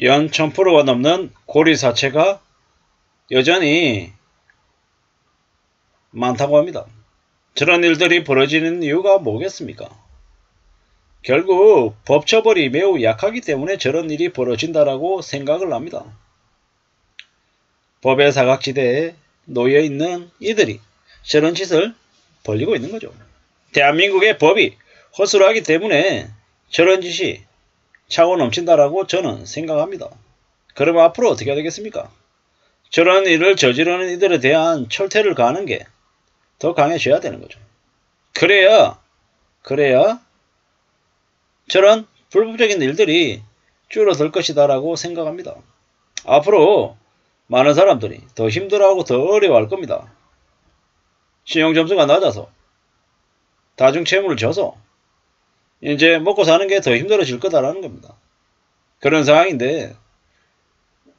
연 1000%가 넘는 고리사체가 여전히 많다고 합니다. 저런 일들이 벌어지는 이유가 뭐겠습니까? 결국 법처벌이 매우 약하기 때문에 저런 일이 벌어진다라고 생각을 합니다. 법의 사각지대에 놓여있는 이들이 저런 짓을 벌리고 있는 거죠. 대한민국의 법이 허술하기 때문에 저런 짓이 차고 넘친다라고 저는 생각합니다. 그럼 앞으로 어떻게 해야 되겠습니까? 저런 일을 저지르는 이들에 대한 철퇴를 가하는 게 더 강해져야 되는 거죠. 그래야 저런 불법적인 일들이 줄어들 것이다라고 생각합니다. 앞으로 많은 사람들이 더 힘들어하고 더 어려워할 겁니다. 신용점수가 낮아서 다중채무를 져서 이제 먹고 사는 게 더 힘들어질 거다라는 겁니다. 그런 상황인데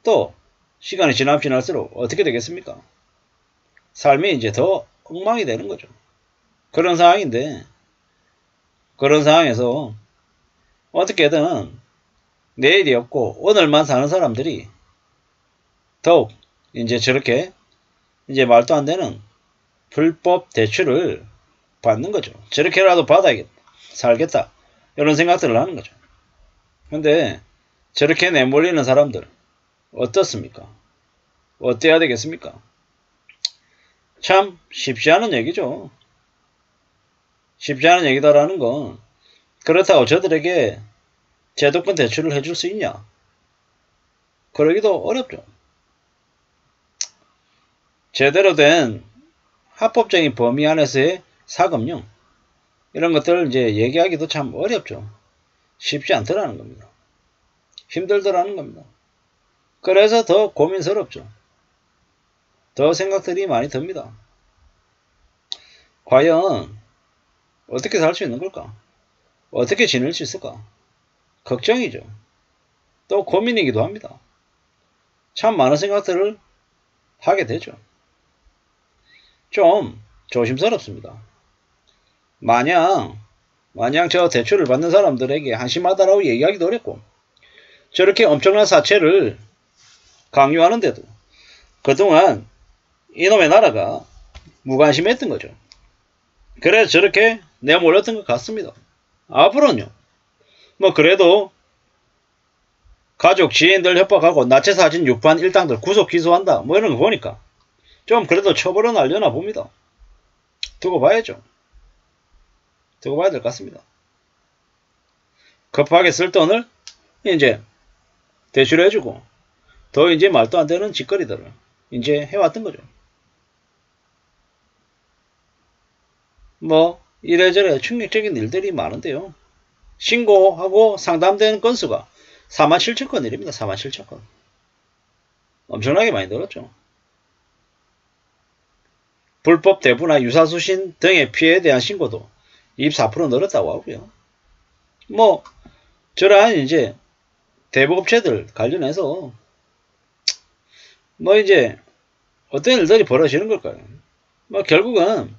또 시간이 지나면 지날수록 어떻게 되겠습니까? 삶이 이제 더 엉망이 되는 거죠. 그런 상황인데 그런 상황에서 어떻게든 내일이 없고 오늘만 사는 사람들이 더욱 이제 저렇게 이제 말도 안 되는 불법 대출을 받는 거죠. 저렇게라도 받아야겠다. 살겠다. 이런 생각들을 하는 거죠. 근데 저렇게 내몰리는 사람들 어떻습니까? 어때야 되겠습니까? 참 쉽지 않은 얘기죠. 쉽지 않은 얘기다라는 건 그렇다고 저들에게 제도권 대출을 해줄 수 있냐? 그러기도 어렵죠. 제대로 된 합법적인 범위 안에서의 사금융 이런 것들을 이제 얘기하기도 참 어렵죠. 쉽지 않더라는 겁니다. 힘들더라는 겁니다. 그래서 더 고민스럽죠. 더 생각들이 많이 듭니다. 과연 어떻게 살 수 있는 걸까? 어떻게 지낼 수 있을까? 걱정이죠. 또 고민이기도 합니다. 참 많은 생각들을 하게 되죠. 좀 조심스럽습니다. 마냥 저 대출을 받는 사람들에게 한심하다라고 얘기하기도 어렵고 저렇게 엄청난 사채를 강요하는데도 그동안 이놈의 나라가 무관심했던 거죠. 그래서 저렇게 내몰렸던 것 같습니다. 앞으로는요. 뭐 그래도 가족, 지인들 협박하고 나체사진 유포한 일당들 구속 기소한다. 뭐 이런 거 보니까 좀 그래도 처벌은 하려나 봅니다. 두고 봐야죠. 두고 봐야 될 것 같습니다. 급하게 쓸 돈을 이제 대출해주고 더 이제 말도 안 되는 짓거리들을 이제 해왔던 거죠. 뭐 이래저래 충격적인 일들이 많은데요. 신고하고 상담되는 건수가 47,000건일입니다. 47,000건. 엄청나게 많이 늘었죠. 불법 대부나 유사수신 등의 피해에 대한 신고도 24% 늘었다고 하고요. 뭐 저러한 이제 대부업체들 관련해서 뭐 이제 어떤 일들이 벌어지는 걸까요? 뭐 결국은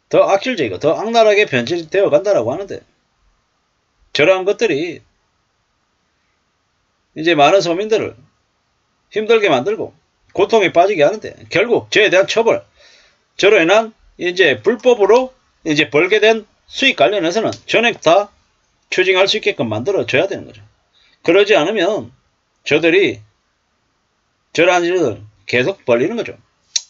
더 악질적이고 더 악랄하게 변질되어 간다라고 하는데 저러한 것들이 이제 많은 서민들을 힘들게 만들고 고통에 빠지게 하는데 결국 저에 대한 처벌, 저로 인한 이제 불법으로 이제 벌게 된 수익 관련해서는 전액 다 추징할 수 있게끔 만들어줘야 되는 거죠. 그러지 않으면 저들이 저러한 일을 계속 벌리는 거죠.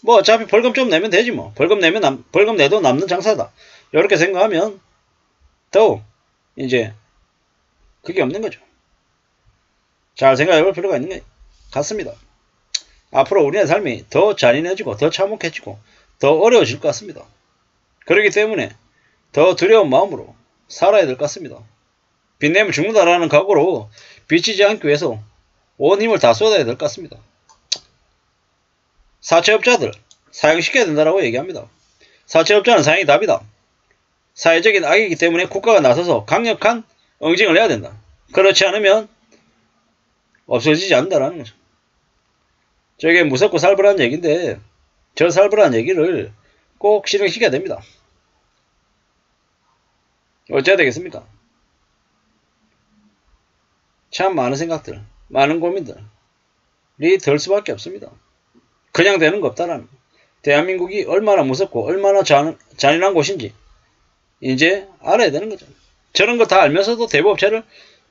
뭐 어차피 벌금 좀 내면 되지 뭐. 벌금 내도 남는 장사다. 이렇게 생각하면 더욱 이제 그게 없는 거죠. 잘 생각해 볼 필요가 있는 것 같습니다. 앞으로 우리의 삶이 더 잔인해지고 더 참혹해지고 더 어려워질 것 같습니다. 그렇기 때문에 더 두려운 마음으로 살아야 될 것 같습니다. 빚내면 죽는다라는 각오로 빚지지 않기 위해서 온 힘을 다 쏟아야 될 것 같습니다. 사채업자들 사형시켜야 된다고 얘기합니다. 사채업자는 사형이 답이다. 사회적인 악이기 때문에 국가가 나서서 강력한 응징을 해야 된다. 그렇지 않으면 없어지지 않는다라는 거죠. 저게 무섭고 살벌한 얘기인데 저 살벌한 얘기를 꼭 실행시켜야 됩니다. 어째야 되겠습니까? 참 많은 생각들, 많은 고민들이 들 수밖에 없습니다. 그냥 되는 거 없다라는 거. 대한민국이 얼마나 무섭고 얼마나 잔인한 곳인지 이제 알아야 되는 거죠. 저런 거 다 알면서도 대부업체를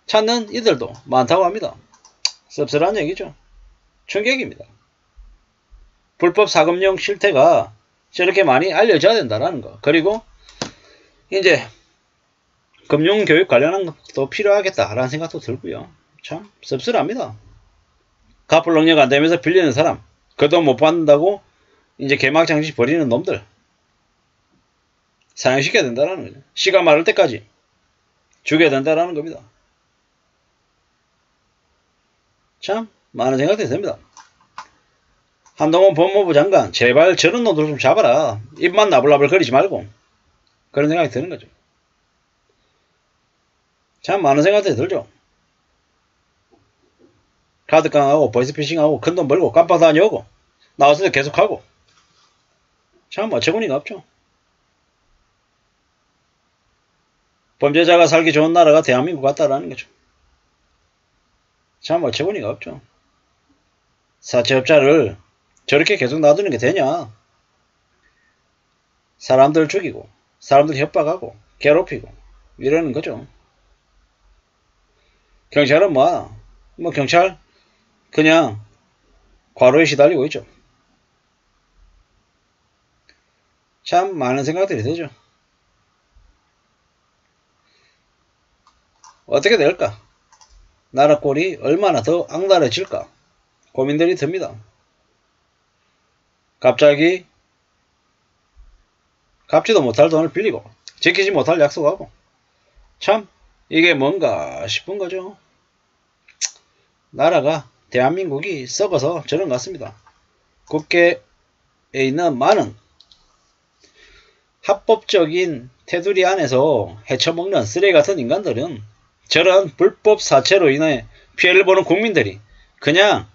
찾는 이들도 많다고 합니다. 씁쓸한 얘기죠. 충격입니다. 불법 사금융 실태가 저렇게 많이 알려져야 된다는 거. 그리고 이제 금융교육 관련한 것도 필요하겠다라는 생각도 들고요. 참 씁쓸합니다. 갚을 능력 안 되면서 빌리는 사람, 그 돈 못 받는다고 이제 개막장식 벌이는 놈들 사형시켜야 된다는 거죠. 시간 마를 때까지 죽여야 된다는 겁니다. 참 많은 생각들이 듭니다. 한동훈 법무부 장관 제발 저런 놈들 좀 잡아라. 입만 나불나불 거리지 말고. 그런 생각이 드는 거죠. 참 많은 생각들이 들죠. 카드깡하고 보이스피싱하고 큰돈 벌고 깜빡 다녀오고 나왔을 때 계속하고 참 어처구니가 없죠. 범죄자가 살기 좋은 나라가 대한민국 같다라는 거죠. 참 어처구니가 없죠. 사채업자를 저렇게 계속 놔두는 게 되냐. 사람들 죽이고 사람들 협박하고 괴롭히고 이러는 거죠. 경찰은 뭐 경찰 그냥 과로에 시달리고 있죠. 참 많은 생각들이 되죠. 어떻게 될까? 나라 꼴이 얼마나 더 악랄해질까? 고민들이 듭니다. 갑자기 갚지도 못할 돈을 빌리고 지키지 못할 약속하고 참 이게 뭔가 싶은 거죠. 나라가 대한민국이 썩어서 저런 것 같습니다. 국회에 있는 많은 합법적인 테두리 안에서 헤쳐먹는 쓰레기 같은 인간들은 저런 불법 사채로 인해 피해를 보는 국민들이 그냥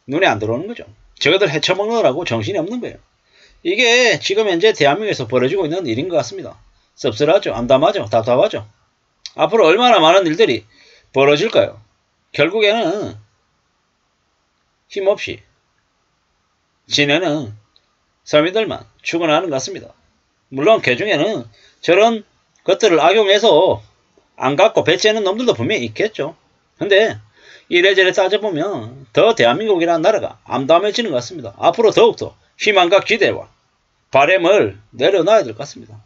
눈에 안 들어오는 거죠. 저것들 헤쳐먹느라고 정신이 없는 거예요. 이게 지금 현재 대한민국에서 벌어지고 있는 일인 것 같습니다. 씁쓸하죠. 암담하죠. 답답하죠. 앞으로 얼마나 많은 일들이 벌어질까요? 결국에는 힘없이 지내는 서민들만 죽어나는 것 같습니다. 물론 그 중에는 저런 것들을 악용해서 안 갖고 배째는 놈들도 분명히 있겠죠. 근데 이래저래 따져보면 더 대한민국이라는 나라가 암담해지는 것 같습니다. 앞으로 더욱더 희망과 기대와 바람을 내려놔야 될 것 같습니다.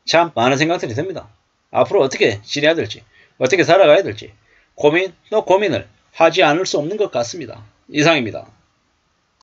참 많은 생각들이 듭니다. 앞으로 어떻게 지내야 될지 어떻게 살아가야 될지 고민 또 고민을 하지 않을 수 없는 것 같습니다. 이상입니다.